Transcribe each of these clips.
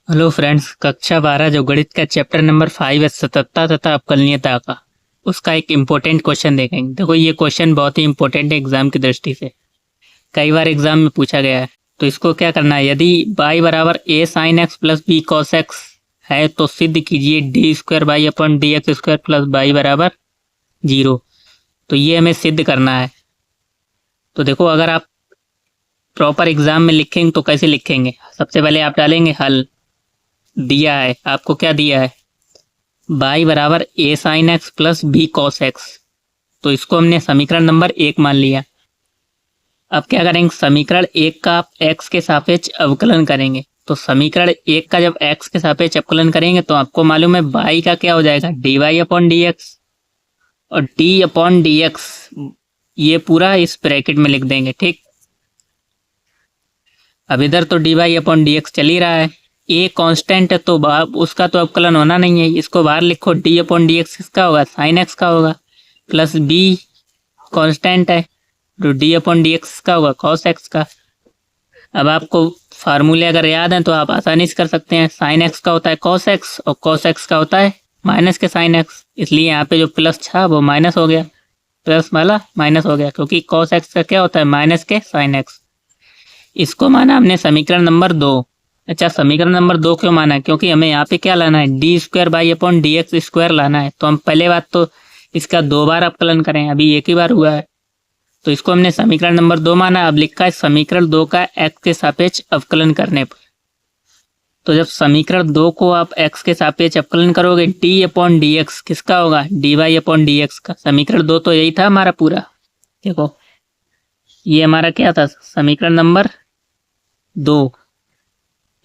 Hello friends, कक्षा 12 जो गणित का चैप्टर नंबर 5 है, सततता तथा अवकलनीयता का, उसका एक इम्पोर्टेंट क्वेश्चन देखेंगे। देखो, ये क्वेश्चन बहुत ही इम्पोर्टेंट है एग्जाम की दृष्टि से। कई बार एग्जाम में पूछा गया है। तो इसको क्या करना है, यदि y बराबर a sin x plus b cos x है तो सिद्ध कीजिए D square by upon D X square plus by बराबर 0। तो ये हमें सिद्ध करना है। तो देखो, अगर आप प्रॉपर एग्जाम में लिखेंगे तो कैसे लिखेंगे, सबसे पहले आप डालेंगे हल। दिया है आपको, क्या दिया है, y बराबर a sign X plus b cos x. तो इसको हमने समीकरण नंबर 1 मान लिया। अब क्या करेंगे, समीकरण 1 का आप x के सापेक्ष अवकलन करेंगे। तो समीकरण 1 का जब x के सापेक्ष अवकलन करेंगे तो आपको मालूम है y का क्या हो जाएगा, dy अपॉन डी एक्स। और d अपॉन डी एक्स ये पूरा इस ब्रैकेट में लिख देंगे, ठीक। अब इधर तो dy अपॉन डी एक्स चल ही रहा है, ए कांस्टेंट है तो उसका तो अवकलन होना नहीं है। इसको बाहर लिखो, डी अपॉन डी एक्स किसका होगा, साइन एक्स का होगा, प्लस बी कांस्टेंट है तो डी अपॉन डी एक्स का होगा, कॉस एक्स का। अब आपको फार्मूले अगर याद हैं तो आप आसानी से कर सकते हैं। साइन एक्स का होता है कॉस एक्स और कॉस एक्स का होता है माइनस के साइन एक्स, इसलिए यहाँ पे जो प्लस था वो माइनस हो गया, प्लस वाला माइनस हो गया, क्योंकि कॉस एक्स का क्या होता है, माइनस के साइन एक्स। इसको माना हमने समीकरण नंबर 2। अच्छा, समीकरण नंबर 2 क्यों माना है, क्योंकि हमें यहाँ पे क्या लाना है, D square by upon D X square लाना है। तो हम पहले बात तो इसका 2 बार अवकलन करें, अभी एक ही बार हुआ है, तो इसको हमने समीकरण नंबर 2 माना। अब लिखा है समीकरण 2 का एक्स के सापेक्ष अवकलन करने पर। तो जब समीकरण 2 को आप एक्स के सापेक्ष अवकलन करोगे, डी अपॉन डी एक्स किसका होगा, D Y upon D X का। समीकरण 2 तो यही था हमारा पूरा। देखो, ये हमारा क्या था, समीकरण नंबर 2।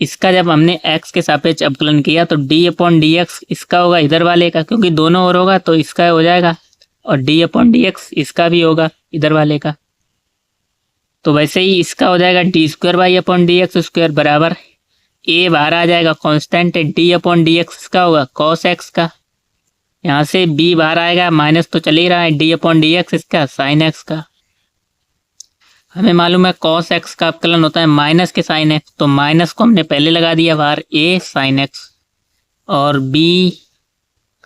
इसका जब हमने x के सापेक्ष अवकलन किया तो d अपॉन डी एक्स इसका होगा इधर वाले का, क्योंकि दोनों ओर होगा तो इसका हो जाएगा, और d अपॉन डी एक्स इसका भी होगा इधर वाले का। तो वैसे ही इसका हो जाएगा D square by upon D X square बराबर a बाहर आ जाएगा, कांस्टेंट है, d अपॉन डी एक्स का होगा कॉस एक्स का। यहाँ से b बाहर आएगा, माइनस तो चल ही रहा है, d अपॉन डी एक्स इसका साइन एक्स का। हमें मालूम है कॉस एक्स का अवकलन होता है माइनस के साइन एक्स, तो माइनस को हमने पहले लगा दिया बाहर, ए साइन एक्स, और बी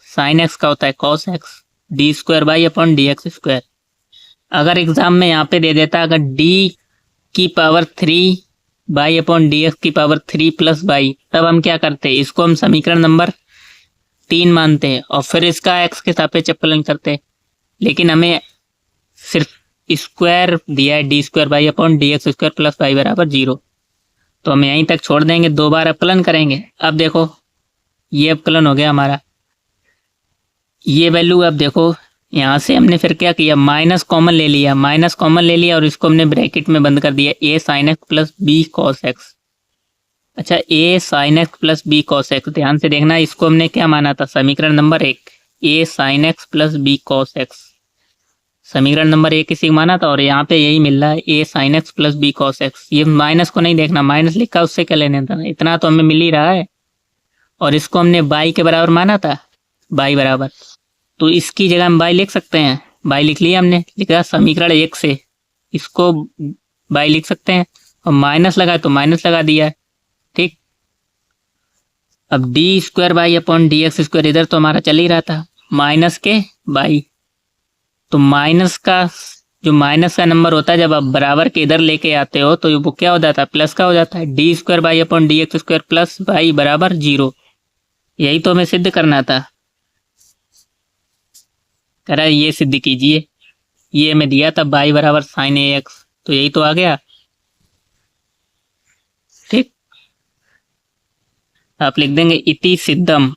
साइन एक्स का होता है cos x, D square by upon D X square. अगर एग्जाम में यहाँ पे दे देता, अगर डी की power 3 by upon D x की पावर 3 प्लस बाई, तब हम क्या करते हैं, इसको हम समीकरण नंबर 3 मानते हैं और फिर इसका एक्स के सापेक्ष अवकलन करते हैं। लेकिन हमें सिर्फ स्क्वायर दिया है, D square by upon D X square plus Y बराबर 0। तो हम यहीं तक छोड़ देंगे, 2 बार अवकलन करेंगे। अब देखो, ये अवकलन हो गया हमारा, ये वैल्यू। अब देखो, यहाँ से हमने फिर क्या किया, माइनस कॉमन ले लिया, माइनस कॉमन ले लिया और इसको हमने ब्रैकेट में बंद कर दिया, A sine X plus B cos X. अच्छा, A sine X plus B cos X, ध्यान से देखना, इसको हमने क्या माना था, समीकरण number 1, A sine X plus B cos X. समीकरण नंबर 1 इसी माना था और यहाँ पे यही मिल रहा है, A sine X plus B cos X. ये माइनस को नहीं देखना, माइनस लिखा उससे क्या लेने था, इतना तो हमें मिल ही रहा है। और इसको हमने बाई के बराबर माना था, बाई बराबर, तो इसकी जगह हम बाई लिख सकते हैं। बाई लिख लिया हमने, लिखा समीकरण 1 से इसको बाई लिख सकते हैं, और माइनस लगा तो माइनस लगा दिया है, ठीक। अब D square by upon D X square इधर तो हमारा चल ही रहा था, माइनस के बाई। तो माइनस का जो माइनस का नंबर होता है, जब आप बराबर के इधर लेके आते हो तो वो क्या हो जाता है, प्लस का हो जाता है, D square by upon D X square plus by बराबर 0। यही तो हमें सिद्ध करना था, कह रहा है ये सिद्ध कीजिए। ये हमें दिया था बाई बराबर साइन ए एक्स, तो यही तो आ गया, ठीक। आप लिख देंगे इति सिद्धम,